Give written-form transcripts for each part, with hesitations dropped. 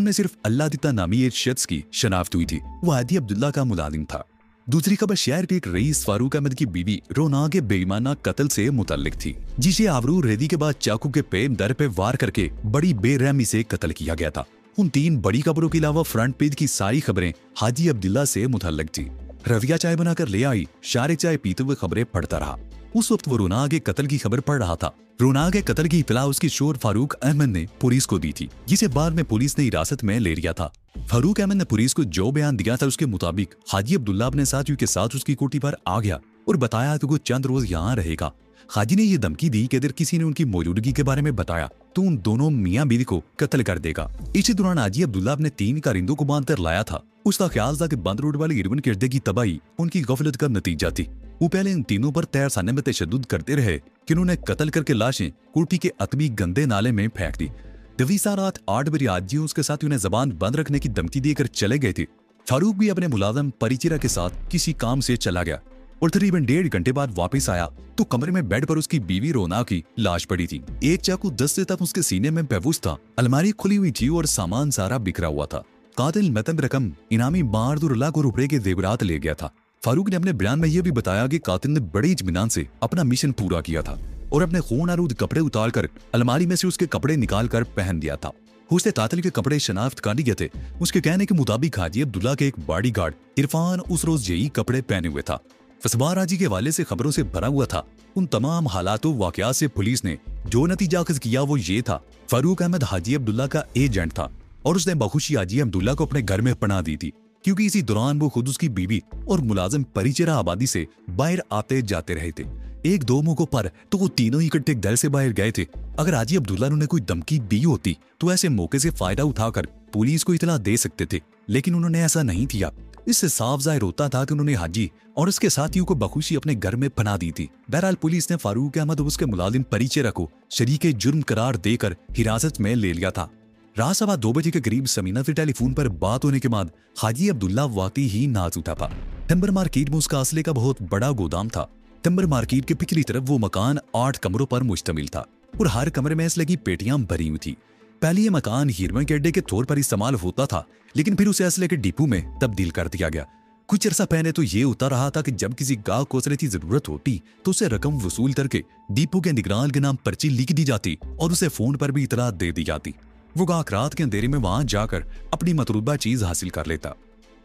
उनमें सिर्फ अल्लाह दिता नामी एक शख्स की शनाख्त हुई थी। वो हादी अब्दुल्ला का मुलाजिम था। दूसरी खबर शहर के एक रईस फारूक अहमद की बीवी रोना के बेईमाना कत्ल से मुतल्लिक थी, जिसे आवरू रेदी के बाद चाकू के पेट दर पे वार करके बड़ी बेरहमी से कत्ल किया गया था। उन 3 बड़ी खबरों के अलावा फ्रंट पेज की सारी खबरें हाजी अब्दुल्ला से मुतल्लिक थी। रविया चाय बनाकर ले आई, शारिक चाय पीते हुए खबरें पढ़ता रहा। उस वक्त वो रोना के कत्ल की खबर पढ़ रहा था। रोना के कत्ल की इतला उसके शोर फारूक अहमद ने पुलिस को दी थी, जिसे बाद में पुलिस ने हिरासत में ले लिया था। फारूक अहमद ने पुलिस को जो बयान दिया था उसके मुताबिक हाजी अब्दुल्ला अपने साथियों के साथ उसकी कोठी पर आ गया और बताया कि वो चंद रोज यहाँ रहेगा। हाजी ने ये धमकी दी कि अगर किसी ने उनकी मौजूदगी के बारे में बताया तो उन दोनों मियाँ बीवी को कत्ल कर देगा। इसी दौरान हाजी अब्दुल्ला अपने 3 कारिंदों को बांध कर लाया था। उसका ख्याल था कि बंद रोड वाले इरवन किरदे की तबाही उनकी गफलत का नतीजा थी। वो पहले इन तीनों पर तैरसाने में तशद्दुद करते रहे कि उन्होंने कत्ल करके लाशें कोठी के अतबी गंदे नाले में फेंक दी। दवीसा रात 8 बजे हाजी उसके साथ उन्हें जबान बंद रखने की धमकी देकर चले गए थे। फारूक भी अपने मुलाजम परिचिरा के साथ किसी काम से चला गया और तकरीबन 1.5 घंटे बाद वापस आया तो कमरे में बेड पर उसकी बीवी रोना की लाश पड़ी थी। एक चाकू 10 से तक उसके सीने में महफूज था। अलमारी खुली हुई थी और सामान सारा बिखरा हुआ था। कातिल मतम रकम इनामी 12 लाख रुपए के जेवरात ले गया था। फारूक ने अपने बयान में यह भी बताया कि कातिल ने बड़े इत्मीनान से अपना मिशन पूरा किया था और अपने खून आलूद कपड़े उतारकर अलमारी में से उसके कपड़े निकाल कर पहन दिया था। उसने कातिल के कपड़े शनाख्त कर लिए थे। उसके कहने के मुताबिक हाजी अब्दुल्ला के एक बॉडीगार्ड इरफान उस रोज यही कपड़े पहने हुए था। फसबार हाजी के हवाले से खबरों से भरा हुआ था। उन तमाम हालातों वाकयात से पुलिस ने जो नतीजा अखज़ किया वो ये था, फारूक अहमद हाजी अब्दुल्ला का एजेंट था और उसने बखुशी हाजी अब्दुल्ला को अपने घर में पनाह दी थी, क्योंकि इसी दौरान वो खुद उसकी बीवी और मुलाजिम परिचरा आबादी से बाहर आते जाते रहे थे। 1-2 मौकों पर तो वो तीनों इकट्ठे घर से बाहर गए थे। अगर हाजी अब्दुल्ला ने कोई धमकी दी होती तो ऐसे मौके से फायदा उठाकर पुलिस को इतला दे सकते थे, लेकिन उन्होंने ऐसा नहीं किया। इससे साफ जाहिर होता था कि उन्होंने हाजी और उसके साथियों को बखुशी अपने घर में पनाह दी थी। बहरहाल पुलिस ने फारूक अहमद और उसके मुलाजिम परिचरा को शरीके जुर्म करार देकर हिरासत में ले लिया था। रात 2:15 बजे के करीब समीना से टेलीफोन पर बात होने के बाद हाजी अब्दुल्ला वाकई ही नाच उठा था। टिम्बर मार्केट में उसका असले का बहुत बड़ा गोदाम था। टिम्बर मार्केट के पिछली तरफ वो मकान 8 कमरों पर मुश्तमिल था और हर कमरे में असले की पेटियां भरी हुई थी। पहले ये मकान हीरोइन के अड्डे के तौर पर इस्तेमाल होता था, लेकिन फिर उसे असले के डिपो में तब्दील कर दिया गया। कुछ अरसा पहले तो ये होता रहा था कि जब किसी गाहक को असले की जरूरत होती तो उसे रकम वसूल करके डिपो के निगरान के नाम पर्ची लिख दी जाती और उसे फोन पर भी इतला दे दी जाती। वो गाहक रात के अंधेरे में वहां जाकर अपनी मतलूबा चीज हासिल कर लेता।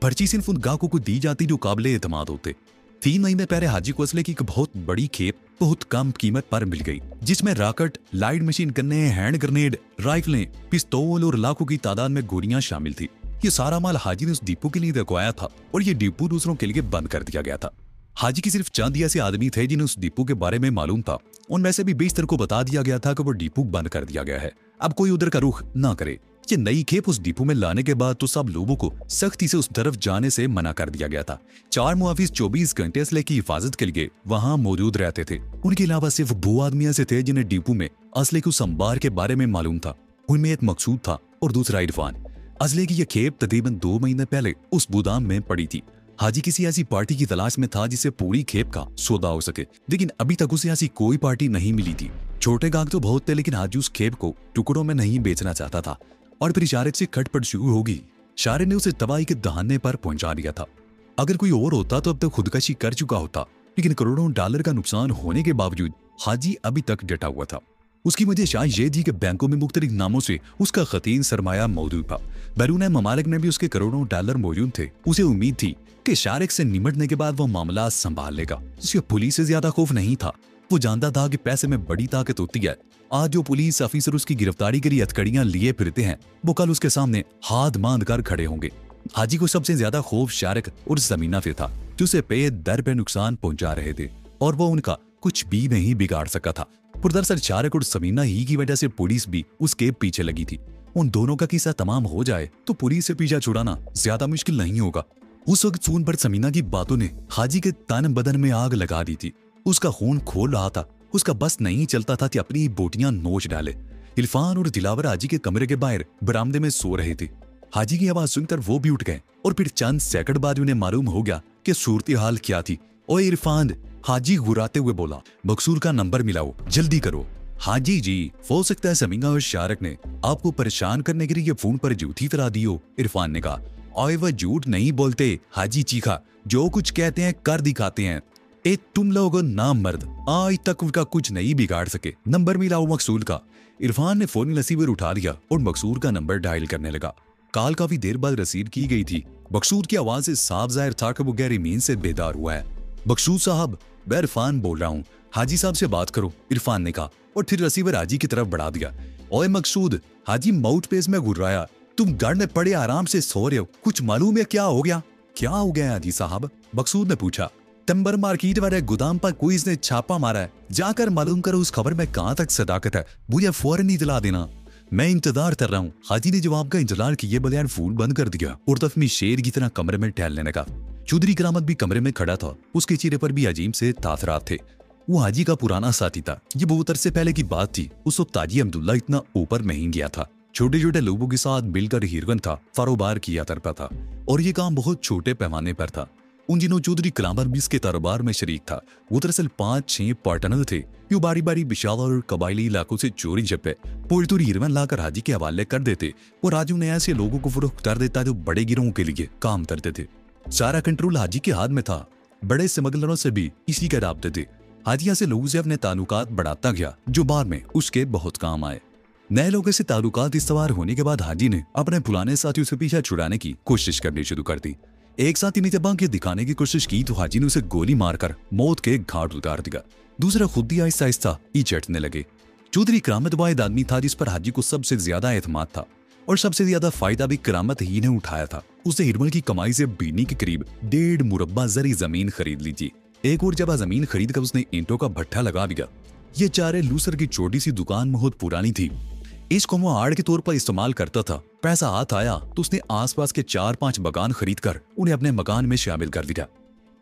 पर्ची सिर्फ उन गाहकों को दी जाती जो काबिल एतमाद होते। 3 महीने पहले हाजी को असले की एक बहुत बड़ी खेप बहुत कम कीमत पर मिल गई, जिसमें रॉकेट, लाइट मशीन गन्ने, हैंड ग्रेनेड, राइफलें, पिस्तौल और लाखों की तादाद में गोलियां शामिल थी। ये सारा माल हाजी ने उस डिपो के लिए रखवाया था और ये डिपो दूसरों के लिए बंद कर दिया गया था। हाजी की सिर्फ चंद ऐसे आदमी थे जिन्हें उस डिपो के बारे में मालूम था। उनमें से भी 20 को बता दिया गया था कि वो डिपो बंद कर दिया गया है, अब कोई उधर का रुख ना करे। ये नई खेप उस डिपो में लाने के बाद तो सब लोगों को सख्ती से उस तरफ जाने से मना कर दिया गया था। 4 मुहाफिज 24 घंटे असले की हिफाजत के लिए वहां मौजूद रहते थे। उनके अलावा सिर्फ वो आदमी ऐसे थे जिन्हें डिपो में असले के उस अंबार के बारे में मालूम था। उनमें एक मकसूद था और दूसरा इरफान। असले की यह खेप तकरीबन 2 महीने पहले उस गोदाम में पड़ी थी। हाजी किसी ऐसी पार्टी की तलाश में था जिससे पूरी खेप का सौदा हो सके, लेकिन अभी तक उसे ऐसी कोई पार्टी नहीं मिली थी। छोटे गाहक तो बहुत थे, लेकिन हाजी उस खेप को टुकड़ों में नहीं बेचना चाहता था और फिर शारिक से खटपट शुरू होगी। शारिक ने उसे तबाही के दहाने पर पहुंचा दिया था। अगर कोई और होता तो अब तक खुदकशी कर चुका होता, लेकिन करोड़ों डॉलर का नुकसान होने के बावजूद हाजी अभी तक डटा हुआ था। उसकी वजह शायद ये थी कि बैंकों में मुख्तलिफ नामों से उसका खतीन सरमाया मौजूद था। बैरून ममालिक में भी उसके करोड़ों डॉलर मौजूद थे। उसे उम्मीद थी कि शारिक से निमटने के बाद वो मामला संभाल लेगा। उसके पुलिस से ज्यादा खौफ नहीं था। वो जानता था कि पैसे में बड़ी ताकत होती है। आज जो पुलिस ऑफिसर उसकी गिरफ्तारी के लिए हथकड़ियां लिए फिरते हैं, वो कल उसके सामने हाथ बांध कर खड़े होंगे। हाजी को सबसे ज्यादा खौफ शारिक और समीना से था, जो उसे पे दर पे नुकसान पहुंचा रहे थे और वो उनका कुछ भी नहीं बिगाड़ सका था। पर दरअसल शारिक और समीना ही की वजह से पुलिस भी उसके पीछे लगी थी। उन दोनों का किस्सा तमाम हो जाए तो पुलिस से पीछा छुड़ाना ज्यादा मुश्किल नहीं होगा। उस वक्त फोन पर समीना की बातों ने हाजी के तन बदन में आग लगा दी थी। उसका खून खोल रहा था। उसका बस नहीं चलता था कि अपनी बोटियां नोच डाले। इरफान और दिलावर हाजी के कमरे के बाहर बरामदे में सो रहे थे। हाजी की आवाज सुनकर वो भी उठ गए और फिर चंद सेकंड बाद उन्हें मालूम हो गया कि सूरत हाल क्या थी। ओए इरफान, हाजी गुराते हुए बोला, मकसूर का नंबर मिलाओ, जल्दी करो। हाजी जी, हो सकता है समीना और शारक ने आपको परेशान करने के लिए फोन पर झूठी फरा दी हो, इरफान ने कहा। और वह झूठ नहीं बोलते, हाजी चीखा, जो कुछ कहते हैं कर दिखाते हैं। ए तुम लोग ना मर्द, आज तक उनका कुछ नहीं बिगाड़ सके। नंबर मिलाओ मकसूद का। इरफान ने फोन रिसीवर उठा लिया और मकसूद का नंबर डायल करने लगा। कॉल काफी देर बाद रिसीव की गई थी। मकसूद की आवाज से साफ जाहिर था कि वो गहरी नींद से बेदार हुआ है। मकसूद साहब, मैं इरफान बोल रहा हूँ, हाजी साहब से बात करो, इरफान ने कहा और फिर रिसीवर हाजी की तरफ बढ़ा दिया। ओए मकसूद, हाजी माउथ पेस में घुर्राया, तुम घर में पड़े आराम से सो रहे हो, कुछ मालूम है क्या हो गया? क्या हो गया हाजी साहब? मकसूद ने पूछा। टिम्बर मार्केट वाले गोदाम पर कोई इसने छापा मारा है, जाकर मालूम करो उस खबर में कहाँ तक सदाकत है, मुझे फौरन ही दिला देना, मैं इंतजार कर रहा हूँ। हाजी ने जवाब का इंतजार किए बगैर फोन बंद कर दिया और तफमी शेर की तरह कमरे में टहलने लगा। चौधरी करामत भी कमरे में खड़ा था, उसके चेहरे पर भी अजीब से तासरात थे। वो हाजी का पुराना साथी था। ये बहुत अरसे पहले की बात थी। उस वक्त ताजी अब्दुल्ला इतना ऊपर नहीं गया था, छोटे छोटे लोगों के साथ मिलकर हीरवन था, कारोबार किया करता था और ये काम बहुत छोटे पैमाने पर था। उन दिनों चौधरी करामत भी इसके कारोबार में शरीक था। वो दरअसल 5-6 पार्टनर थे जो बारी बारी विशाल और कबायली इलाकों से चोरी छपे पोलतुर हीरवन लाकर हाजी के हवाले कर देते और राजू ने ऐसे लोगों को फरोख्त कर देता जो बड़े गिरोहों के लिए काम करते थे। सारा कंट्रोल हाजी के हाथ में था। बड़े स्मगलरों से भी इसी के राब्ते थे। हाजी से लोगों से अपने ताल्लुकात बढ़ाता गया जो बाद में उसके बहुत काम आए। नए लोगों से ताल्लुकात इस्तवार होने के बाद हाजी ने अपने पुराने साथियों से पीछा छुड़ाने की कोशिश करनी शुरू कर दी। एक साथी ने जब आंखें दिखाने की कोशिश की तो हाजी ने उसे गोली मारकर मौत के घाट उतार दिया। दूसरा खुद ही आहिस्ता आहिस्ता ही चटने लगे। चौधरी करामत वाहिद आदमी था जिस पर हाजी को सबसे ज्यादा एतमाद था और सबसे ज्यादा फायदा भी करामत ही ने उठाया था। उसे हिरमल की कमाई से बीनी के करीब 1.5 मुरब्बा जरी जमीन खरीद ली थी। एक और जगह जमीन खरीद कर उसने ईंटों का भट्ठा लगा दिया। ये चारे लूसर की छोटी सी दुकान बहुत पुरानी थी, इसको वो आड़ के तौर पर इस्तेमाल करता था। पैसा हाथ आया तो उसने आसपास के 4-5 मकान खरीद कर उन्हें अपने मकान में शामिल कर दिया।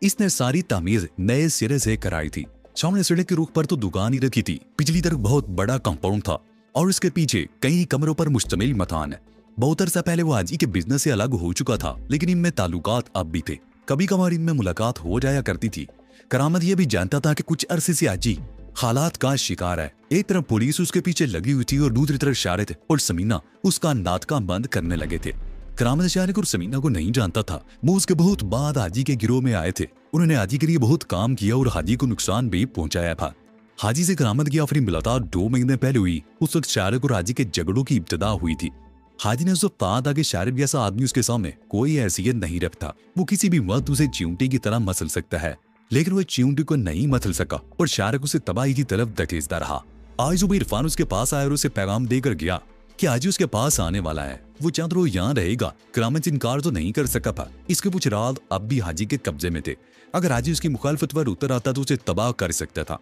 इसने सारी तामीर नए सिरे से कराई थी। सामने सड़क के रुख पर तो दुकान ही रखी थी। पिछली तरफ बहुत बड़ा कंपाउंड था और उसके पीछे कई कमरों पर मुश्तमिल मकान है। बहुत अरसा पहले वो हाजी के बिजनेस से अलग हो चुका था, लेकिन इनमें ताल्लुकात अब भी थे। कभी कभार इनमें मुलाकात हो जाया करती थी। करामत ये भी जानता था कि कुछ अरसे से हाजी हालात का शिकार है। एक तरफ पुलिस उसके पीछे लगी हुई थी और दूसरी तरफ शारिद और समीना उसका नाटका बंद करने लगे थे। करामत शारिद और समीना को नहीं जानता था। वो उसके बहुत बाद हाजी के गिरोह में आए थे। उन्होंने हाजी के लिए बहुत काम किया और हाजी को नुकसान भी पहुंचाया था। हाजी से करामत की आखिरी मुलाकात 2 महीने पहले हुई। उस वक्त शारिद और हाजी के झगड़ों की इब्तिदा हुई थी। हाजी ने उस वक्त कहा था कि शारिद जैसा आदमी उसके सामने कोई हैसियत नहीं रखता, वो किसी भी वक्त उसे चिमटी की तरह मसल सकता है, लेकिन वो चिमटी को नहीं मसल सका और शारिद उसे तबाही की तरफ धकेलता रहा। आज सुबह इरफान उसके पास आया और उसे पैगाम देकर गया कि हाजी उसके पास आने वाला है, वो चंद रोज यहाँ रहेगा। करामत इनकार तो नहीं कर सका था। इसके कुछ रात अब भी हाजी के कब्जे में थे। अगर हाजी उसकी मुखालफत पर उतर आता तो उसे तबाह कर सकता था।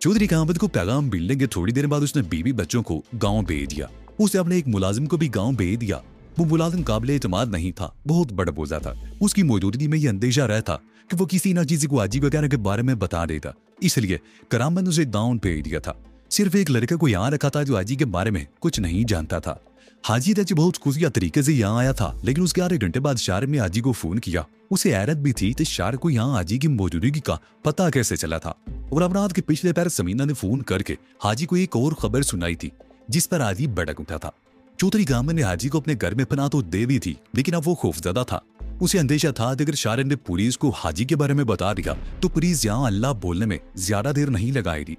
चौधरी करामत को पैगाम मिलने के थोड़ी देर बाद उसने बीवी बच्चों को गाँव भेज दिया। उसने अपने एक मुलाजिम को भी गाँव भेज दिया। वो मुलाजिम काबिल एतमाद नहीं था, बहुत बड़बोजा था। उसकी मौजूदगी में यह अंदेशा रहता कि वो किसी न किसी को हाजी वगैरह के बारे में बता देता, इसलिए करामत ने उसे गाँव भेज दिया था। सिर्फ एक लड़के को यहाँ रखा था जो हाजी के बारे में कुछ नहीं जानता था। हाजी तज बहुत खुफिया तरीके से यहाँ आया था, लेकिन उसके 8 घंटे बाद शारिद ने हाजी को फोन किया। उसे हैरत भी थी कि शारिद को यहाँ हाजी की मौजूदगी का पता कैसे चला था। और अब रात के पिछले पैर समीना ने फोन करके हाजी को एक और खबर सुनाई थी, जिस पर हाजी भड़क उठा था। चौधरी करामत ने हाजी को अपने घर में पनाह तो दे दी थी, लेकिन अब वो खौफजदा था। उसे अंदेशा था कि अगर शारिद ने पुलिस को हाजी के बारे में बता दिया तो पुलिस यहाँ अल्लाह बोलने में ज्यादा देर नहीं लगाएगी।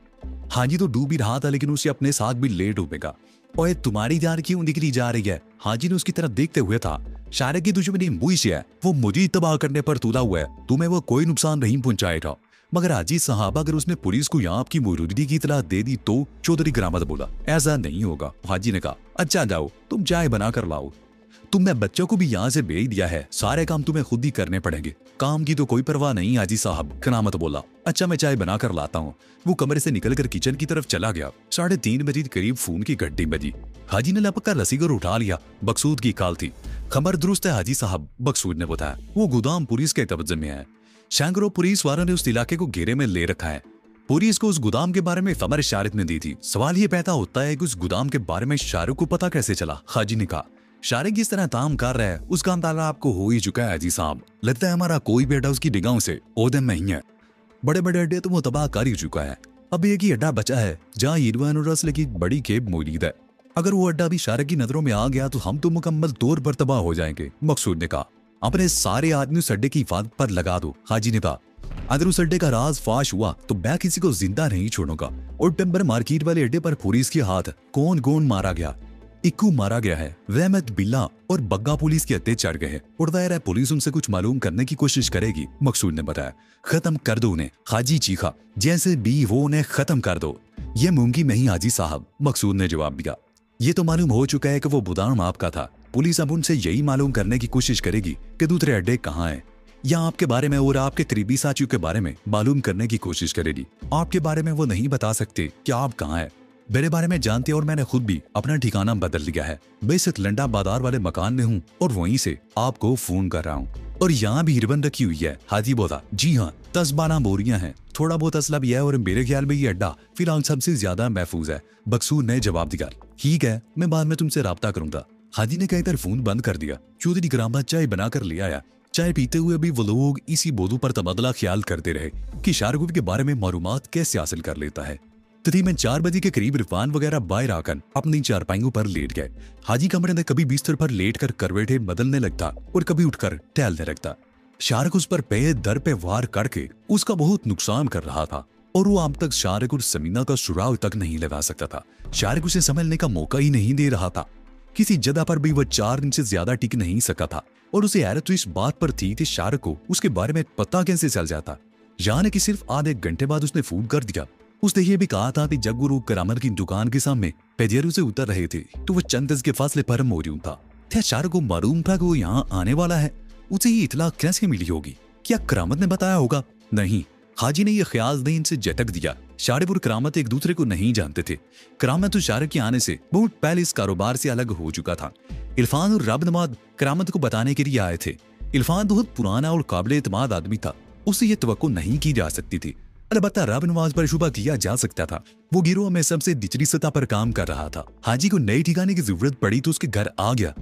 हाजी तो डूब ही रहा था, लेकिन उसे अपने साथ भी ले डूबेगा। और तुम्हारी जान क्यों निकली जा रही है? हाजी ने उसकी तरफ देखते हुए था। शारिद की दुश्मनी मुझ से है, वो मुझे तबाह करने पर तुला हुआ है, तुम्हें वो कोई नुकसान नहीं पहुंचाएगा। मगर हाजी साहब, अगर उसने पुलिस को यहाँ आपकी मौजूदगी की इतला दे दी तो? चौधरी करामत बोला, ऐसा नहीं होगा। हाजी ने कहा, अच्छा जाओ, तुम चाय बना कर लाओ। तुमने बच्चों को भी यहाँ से भेज दिया है, सारे काम तुम्हें खुद ही करने पड़ेंगे। काम की तो कोई परवाह नहीं हाजी साहब, करामत बोला। अच्छा मैं चाय बना कर लाता हूँ। वो कमरे से निकलकर किचन की तरफ चला गया। 3:30 बजे करीब फोन की घंटी बजी। हाजी ने लपक कर रसीगर उठा लिया। बकसूद की कॉल थी। खबर दुरुस्त है हाजी साहब, बकसूद ने बताया। वो गोदाम पुलिस के कब्जे में है। शैंगरो पुलिस वालों ने उस इलाके को घेरे में ले रखा है। पुलिस को उस गोदाम के बारे में खबर शारिद ने दी थी। सवाल ये पैदा होता है कि उस गोदाम के बारे में शारिद को पता कैसे चला? हाजी ने कहा, शारिद जिस तरह काम कर रहा है उसका अंदाजा आपको हो ही चुका है हाजी साहब। लगता है हमारा कोई बेटा उसकी निगाहों से ओहदे में ही है। बड़े बड़े अड्डे तो वो तबाह कर ही चुका है। अब एक ही अड्डा बचा है जहाँ ईरवान और असले की बड़ी खेप मौजूद है। अगर वो अड्डा भी शारक की नजरों में आ गया तो हम तो मुकम्मल तौर पर तबाह हो जाएंगे। मकसूद ने कहा, अपने सारे आदमी उस अड्डे की हिफाजत पर लगा दो। हाजी ने कहा, अगर उस अड्डे का राज फाश हुआ तो मैं किसी को जिंदा नहीं छोड़ूंगा। और टिम्बर मार्केट वाले अड्डे पर पुलिस के हाथ कौन कौन मारा गया? इक्कू मारा गया है, रहमत बिल्ला और बग्गा पुलिस के हत्थे चढ़ गए हैं और दायर है पुलिस उनसे कुछ मालूम करने की कोशिश करेगी। मकसूद ने बताया, खत्म कर दो उन्हें। हाजी चीखा, जैसे भी वो उन्हें खत्म कर दो। ये मूंगी नहीं हाजी साहब, मकसूद ने जवाब दिया। ये तो मालूम हो चुका है कि वो बुदाम आपका था। पुलिस अब उनसे यही मालूम करने की कोशिश करेगी कि दूसरे अड्डे कहाँ हैं, या आपके बारे में और आपके करीबी साथियों के बारे में मालूम करने की कोशिश करेगी। आपके बारे में वो नहीं बता सकते कि आप कहाँ हैं। मेरे बारे में जानते और मैंने खुद भी अपना ठिकाना बदल लिया है। मैं इस लंडा बाजार वाले मकान में हूँ और वहीं से आपको फोन कर रहा हूँ। और यहाँ भी रिबन रखी हुई है। हाजी बोला, जी हाँ, 10-12 बोरियां हैं, थोड़ा बहुत असला भी है और मेरे ख्याल में ये अड्डा फिलहाल सबसे ज्यादा महफूज है। मकसूद ने जवाब दिया, ठीक है, मैं बाद में तुमसे राब्ता करूंगा। हाजी ने कई तरह फोन बंद कर दिया। चौधरी करामत चाय बनाकर ले आया। चाय पीते हुए भी वो लोग इसी मौजू पर तबादला ख्याल करते रहे कि शारगुफ के बारे में मालूमात कैसे हासिल कर लेता है। तकरीबन 4 बजे के करीब इरफान वगैरह बाहर आकर अपनी चारपाइयों पर लेट गए। हाजी कमरे में कभी बिस्तर पर लेटकर करवटें बदलने लगता और कभी उठकर टहलने लगता। शारक उस पर पे दर पे वार करके उसका बहुत नुकसान कर रहा था और वो अब तक शारक और समीना का सुराग तक नहीं लगा सकता था। शारक उसे संभलने का मौका ही नहीं दे रहा था। किसी जगह पर भी वह 4 दिन से ज्यादा टिक नहीं सका था और उसे हैरत तो इस बात पर थी कि शारक को उसके बारे में पता कैसे चल जाता। जाने कि सिर्फ आधे घंटे बाद उसने फोन कर दिया। उसने ये भी कहा था कि जब गुरु करामत की दुकान के सामने पेजेरू से उतर रहे थे तो वो चंद गज के फासले पर मौजूद था। क्या शारक को मालूम था कि वो यहाँ आने वाला है? उसे ये इतला कैसे मिली होगी? क्या करामत ने बताया होगा? नहीं, हाजी ने यह ख्याल नहीं इनसे झटक दिया। शारिब और करामत एक दूसरे को नहीं जानते थे। करामत तो शारिब के आने से बहुत पहले इस कारोबार से अलग हो चुका था। इरफान और रब नमाद करामत को बताने के लिए आए थे। इरफान बहुत पुराना और काबिल एतमाद आदमी था, उससे ये तवक्को नहीं की जा सकती थी। अलबत्ता रब नवाज पर शुबा किया जा सकता था। वो गिरोह में सबसे निचली सतह पर काम कर रहा था। हाजी को नए ठिकाने की जरूरत पड़ी तो उसके घर आ गया।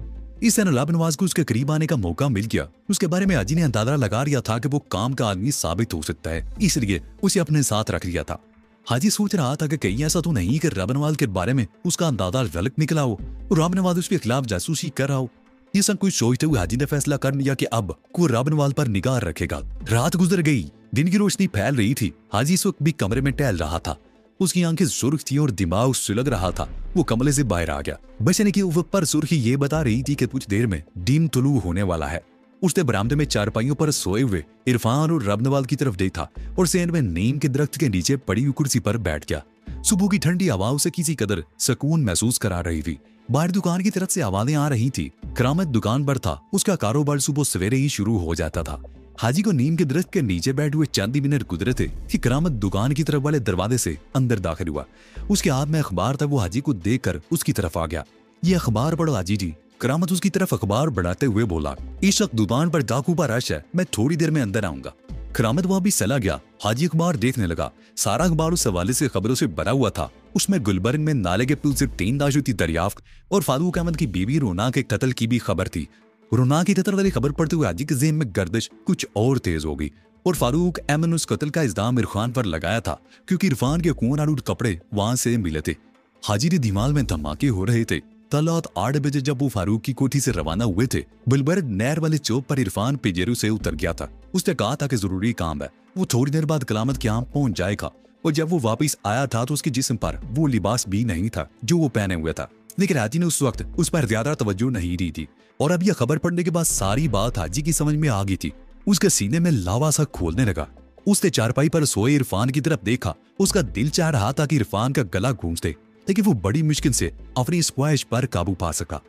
इस तरह रब नवाज को उसके करीब आने का मौका मिल गया। उसके बारे में हाजी ने अंदाजा लगा लिया था कि वो काम का आदमी साबित हो सकता है, इसलिए उसे अपने साथ रख लिया था। हाजी सोच रहा था कि कहीं ऐसा तो नहीं कि रब नवाज के बारे में उसका अंदाजा गलत निकला हो और रब नवाज उसके खिलाफ जासूसी कर रहा हो। ये सब कुछ सोचते हुए हाजी ने फैसला कर लिया कि अब वो रब नवाज पर निगाह रखेगा। रात गुजर गई, दिन की रोशनी फैल रही थी। हाजी इस वक्त भी कमरे में टहल रहा था। उसकी आंखें सुर्ख थी और दिमाग सुलग रहा था। वो कमरे से बाहर आ गया। बचने की उफ़क़ पर सुर्खी ये बता रही थी कि कुछ देर में दिन तुलू होने वाला है। उसने बरामदे में चारपाइयों पर सोए हुए इरफान और रब नवाज की तरफ देखा और सेन में नीम के दरख्त के नीचे पड़ी हुई कुर्सी पर बैठ गया। सुबह की ठंडी हवाओं से किसी कदर सुकून महसूस करा रही थी। बाहर दुकान की तरफ से आवाजें आ रही थी। करामत दुकान पर था। उसका कारोबार सुबह सवेरे ही शुरू हो जाता था। हाजी को नीम के दरख्त के नीचे बैठे हुए चंद मिनट गुजरे थे कि करामत दुकान की तरफ वाले दरवाजे से अंदर दाखिल हुआ। उसके हाथ में अखबार था। वो हाजी को देखकर उसकी तरफ आ गया। ये अखबार पढ़ो हाजी जी। करामत उसकी तरफ अखबार बढ़ाते हुए बोला, इस वक्त दुकान पर डाकू का रश है, मैं थोड़ी देर में अंदर आऊंगा। करामत वहां भी चला गया। हाजी अखबार देखने लगा। सारा अखबार उस हवाले से खबरों से भरा हुआ था। उसमें गुलबर्ग में नाले के पुल से 3 लाशों की दरियाफ्त और फारूक अहमद की बीवी रोना के कत्ल की भी खबर थी। रोना की कत्ल वाली खबर पढ़ते हुए हाजी के ज़हन में गर्दिश कुछ और तेज हो गई और फारूक अहमद ने उस कत्ल का इल्जाम इरफान पर लगाया था क्योंकि इरफान के खून आलूद कपड़े वहां से मिले थे। हाजी के दिमाग में धमाके हो रहे थे। रात 8 बजे जब वो फारूक की कोठी से रवाना हुए थे, गुलबर्ग नहर वाले चौक पर इरफान पेजेरू से उतर गया था। उसने कहा था कि जरूरी काम है, वो थोड़ी देर बाद करामत के यहाँ पहुंच जाएगा। और जब वो वापस आया था तो उसके जिस्म पर वो लिबास भी नहीं था जो वो पहने हुए था। लेकिन हाजी ने उस वक्त उस पर ज्यादा तवज्जो नहीं दी थी और अब यह खबर पढ़ने के बाद सारी बात हाजी की समझ में आ गई थी। उसके सीने में लावा सा खोलने लगा। उसने चारपाई पर सोए इरफान की तरफ देखा। उसका दिल चाह रहा था कि इरफान का गला गूंज दे, लेकिन वो बड़ी मुश्किल से अपनी इस ख्वाहिश पर काबू पा सका।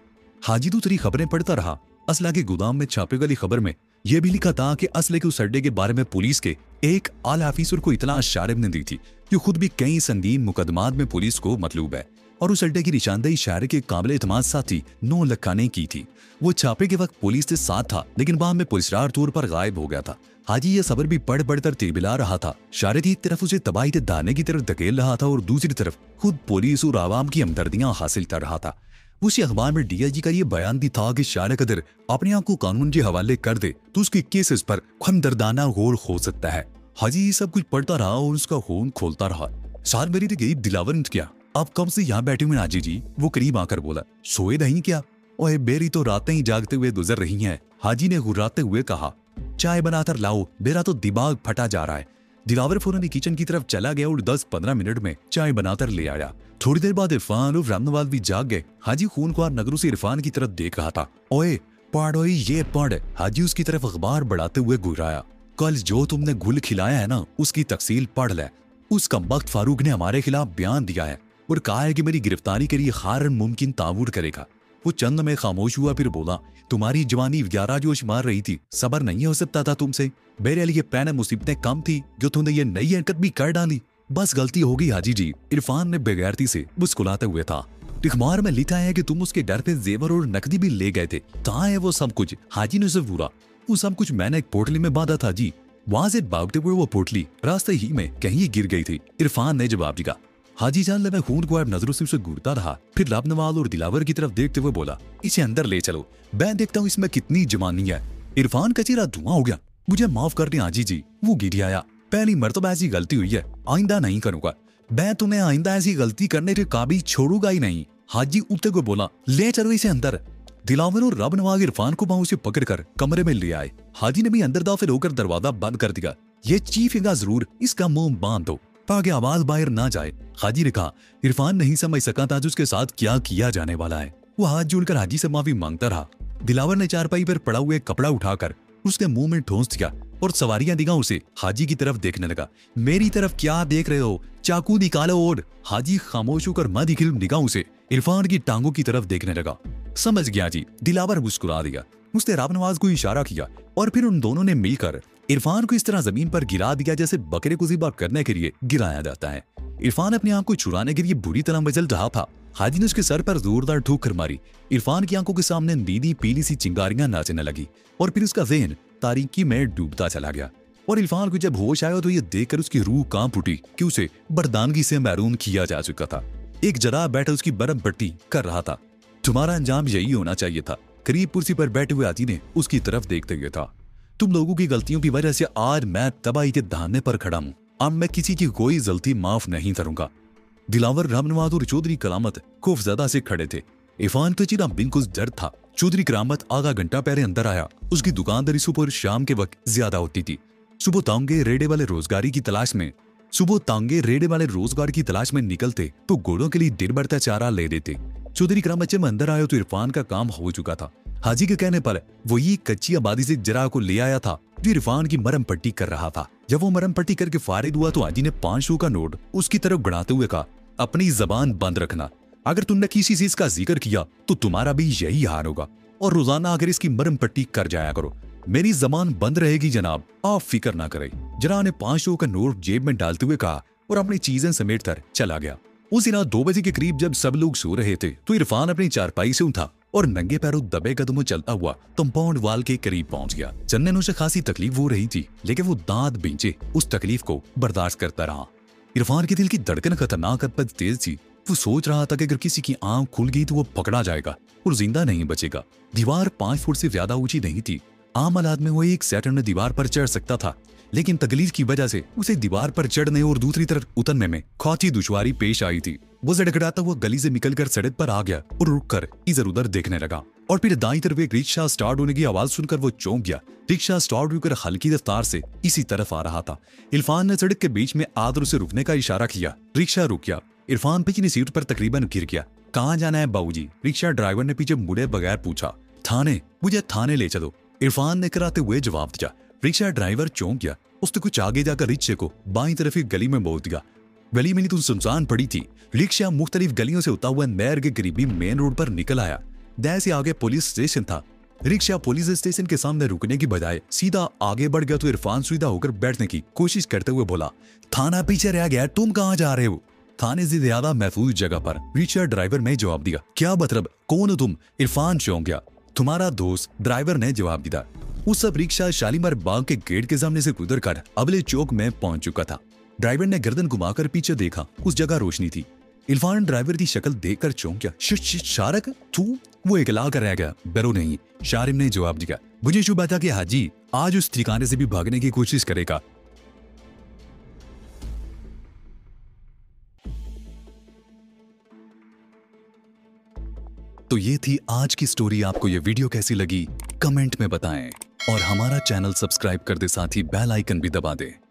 हाजी दूसरी खबरें पढ़ता रहा। असला के गोदाम में छापे वाली खबर में यह भी लिखा था कि असले के उस अड्डे के बारे में पुलिस के एक आला ऑफिसर को इतना शारिब ने दी थी जो खुद भी कई संगीन मुकदमात में पुलिस को मतलूब है और उस अड्डे की निशानदेही शायर के काबिल एतमाद साथी 9 लखा ने की थी। वो छापे के वक्त पुलिस के साथ था लेकिन बाद में पुलिसरार तौर पर गायब हो गया था। हाजी ये खबर भी पढ़ पढ़कर तिलबिला रहा था। शायर की तरफ उसे तबाही के दाने की तरफ धकेल रहा था और दूसरी तरफ खुद पुलिस और आवाम की हमदर्दियां हासिल कर रहा था। उसी अखबार में डीआईजी का ये बयान भी था कि शायर कदर अपने आप को कानून के हवाले कर दे तो उसके केसेस पर हमदर्दाना गौर हो सकता है। हाजी ये सब कुछ पढ़ता रहा और उसका खून खोलता रहा। साल मेरी तो गई दिलावर ने क्या, आप कब से यहाँ बैठे हुए हाजी जी? वो करीब आकर बोला, सोए नहीं क्या? ओए मेरी तो रातें ही जागते हुए गुजर रही हैं। हाजी ने गुर्राते हुए कहा, चाय बनाकर लाओ, मेरा तो दिमाग फटा जा रहा है। दिलावर फौरन किचन की तरफ चला गया और 10-15 मिनट में चाय बनाकर ले आया। थोड़ी देर बाद इरफान और रामनवाज भी जाग गए। हाजी खूनख्वार नजरों से इरफान की तरफ देख रहा था। ओए पढ़, ओए ये पढ़। हाजी उसकी तरफ अखबार बढ़ाते हुए घुराया। कल जो तुमने गुल खिलाया है ना, उसकी तफसील पढ़ ले। उस कमबख्त फारूक ने हमारे खिलाफ बयान दिया है और कहा है कि मेरी गिरफ्तारी के लिए हर मुमकिन ताबूर करेगा। वो चंद में खामोश हुआ, फिर बोला, तुम्हारी जवानी 11 जोश मार रही थी, सबर नहीं हो सकता था तुमसे। मेरे लिए पैने मुसीबतें कम थी जो तुमने ये नई हरकत भी कर डाली। बस गलती हो गई हाजी जी, इरफान ने बेगैरती से मुस्कुराते हुए था। अखबार में लिखा है कि तुम उसके डर पे जेवर और नकदी भी ले गए थे। कहाँ है वो सब कुछ? हाजी ने उसे पूरा, वो सब कुछ मैंने एक पोटली में बांधा था जी। वहां से भागते हुए वो पोटली रास्ते ही में कहीं गिर गई थी। इरफान ने जवाब दिया। हाजी जान लगा खूनख्वार नजरों से उसे घूरता रहा, फिर रामनवाज और दिलावर की तरफ देखते हुए बोला, इसे अंदर ले चलो, मैं देखता हूँ इसमें कितनी जवानी है। इरफान का चेहरा धुआं हो गया। मुझे माफ कर दें हाजी जी, वो गिरियाया। पहली मर्तबा ऐसी गलती हुई है, आइंदा नहीं करूंगा। मैं तुम्हें आइंदा ऐसी गलती करने के काबिल छोड़ूंगा ही नहीं। हाजी उठते हुए बोला, ले चलो इसे अंदर। दिलावर और रामनवाज इरफान को बाहों से पकड़कर कमरे में ले आए। हाजी ने भी अंदर दाखिल होकर दरवाजा बंद कर दिया। ये चीखेगा जरूर, इसका मुंह बांध दो ताकि आवाज बाहर ना जाए। हाजी ने कहा। इरफान नहीं समझ सका था उसके साथ क्या किया जाने वाला है। वो हाथ जोड़कर हाजी से माफी मांगता रहा। दिलावर ने चारपाई पर पड़ा हुआ कपड़ा उठाकर उसके मुंह में ठोंस दिया और सवारियां निगाहों से हाजी की तरफ देखने लगा। मेरी तरफ क्या देख रहे हो? चाकू निकालो। और हाजी खामोश होकर मदिखिल निगाहों से इरफान की टांगों की तरफ देखने लगा। समझ गया जी, दिलावर मुस्कुरा दिया। उसने रामनवाज को इशारा किया और फिर उन दोनों ने मिलकर इरफान को इस तरह जमीन पर गिरा दिया जैसे बकरे को ज़िबा करने के लिए गिराया जाता है। इरफान अपनी आंख को छुड़ाने के लिए बुरी तरह मचल रहा था। हाजी ने उसके सर पर जोरदार ठोकर मारी। इरफान की आंखों के सामने नीली पीली सी चिंगारियां नाचने लगी और फिर उसका ज़हन तारीकी में डूबता चला गया। और इरफान को जब होश आया तो ये देखकर उसकी रूह कांप उठी कि उसे बर्दानगी से महरूम किया जा चुका था। एक जरा बैठा उसकी बरम पट्टी कर रहा था। तुम्हारा अंजाम यही होना चाहिए था। करीब कुर्सी पर बैठे हुए हाजी ने उसकी तरफ देखते हुए था। तुम लोगों की गलतियों की वजह से आज मैं तबाही के दाने पर खड़ा हूं। अब मैं किसी की कोई गलती माफ नहीं करूंगा। दिलावर, रामनवाज और चौधरी करामत खौफजदा से खड़े थे। इरफान का चेहरा बिल्कुल डर था। चौधरी करामत आधा घंटा पहले अंदर आया। उसकी दुकानदारी सुबह और शाम के वक्त ज्यादा होती थी। सुबह तांगे रेडे वाले रोजगार की तलाश में निकलते तो घोड़ों के लिए दिन भरता चारा ले देते। चौधरी करामत जब अंदर आया तो इरफान का काम हो चुका था। हाजी के कहने पर वही कच्ची आबादी से जरा को ले आया था जो इरफान की मरम पट्टी कर रहा था। जब वो मरम पट्टी करके फारिग हुआ तो हाजी ने 500 का नोट उसकी तरफ बढ़ाते हुए कहा, अपनी जबान बंद रखना। अगर तुमने किसी चीज का जिक्र किया तो तुम्हारा भी यही हाल होगा और रोजाना अगर इसकी मरम पट्टी कर जाया करो। मेरी जबान बंद रहेगी जनाब, आप फिक्र ना करें। जरा ने 500 का नोट जेब में डालते हुए कहा और अपनी चीजें समेट कर चला गया। उस दिन 2 बजे के करीब जब सब लोग सो रहे थे तो इरफान अपनी चारपाई से उठा और नंगे पैरों दबे कदमों चलता हुआ कंपाउंड वाल के करीब पहुंच गया। चन्ने उसे खासी तकलीफ हो रही थी लेकिन वो दांत बींचे उस तकलीफ को बर्दाश्त करता रहा। इरफान के दिल की धड़कन खतरनाक हद पर तेज थी। वो सोच रहा था कि अगर किसी की आंख खुल गई तो वो पकड़ा जाएगा और जिंदा नहीं बचेगा। दीवार 5 फुट से ज्यादा ऊंची नहीं थी। आम हालात में वो एक सेकंड में दीवार पर चढ़ सकता था, लेकिन तकलीफ की वजह से उसे दीवार पर चढ़ने और दूसरी तरफ उतरने में खासी दुश्वारी पेश आई थी। वो झड़खड़ाता हुआ गली से निकलकर सड़क पर आ गया और रुककर इधर उधर देखने लगा और फिर दाईं तरफ एक रिक्शा स्टार्ट होने की आवाज सुनकर वो चौंक गया। रिक्शा स्टार्ट होकर हल्की रफ्तार से इसी तरफ आ रहा था। इरफान ने सड़क के बीच में आदर उसे रुकने का इशारा किया। रिक्शा रुक गया। इरफान पिछली सीट पर तकरीबन गिर गया। कहाँ जाना है बाबूजी? रिक्शा ड्राइवर ने पीछे मुड़े बगैर पूछा। थाने, मुझे थाने ले चलो, इरफान ने कराते हुए जवाब दिया। रिक्शा ड्राइवर चौंक गया। उसने कुछ आगे जाकर रिक्शे को बाईं तरफ एक गली में मोड़ दिया। गली में तो सुनसान पड़ी थी। रिक्शा मुख्तलिफ गलियों से होता हुआ नहर के करीबी मेन रोड पर निकल आया। नहर से आगे पुलिस स्टेशन था। रिक्शा पुलिस स्टेशन के सामने रुकने की बजाय सीधा आगे बढ़ गया तो इरफान सीधा होकर बैठने की कोशिश करते हुए बोला, थाना पीछे रह गया, तुम कहाँ जा रहे हो? थाने से ज्यादा महफूज जगह पर, रिक्शा ड्राइवर ने जवाब दिया। क्या मतलब, कौन हो तुम? इरफान चौंक गया। तुम्हारा दोस्त, ड्राइवर ने जवाब दिया। उस सब रिक्शा शालीमार बाग के गेट के सामने से गुजर कर अगले चौक में पहुंच चुका था। ड्राइवर ने गर्दन घुमाकर पीछे देखा। उस जगह रोशनी थी। इरफान ड्राइवर की शक्ल देखकर चौंक गया। शारक तू? वो इकला कर रह गया। डरो नहीं, शारिम ने जवाब दिया। मुझे शुबा था कि हाजी आज उस ठिकाने से भी भागने की कोशिश करेगा। तो ये थी आज की स्टोरी। आपको ये वीडियो कैसी लगी कमेंट में बताएं और हमारा चैनल सब्सक्राइब कर दे, साथ ही बेल आइकन भी दबा दें।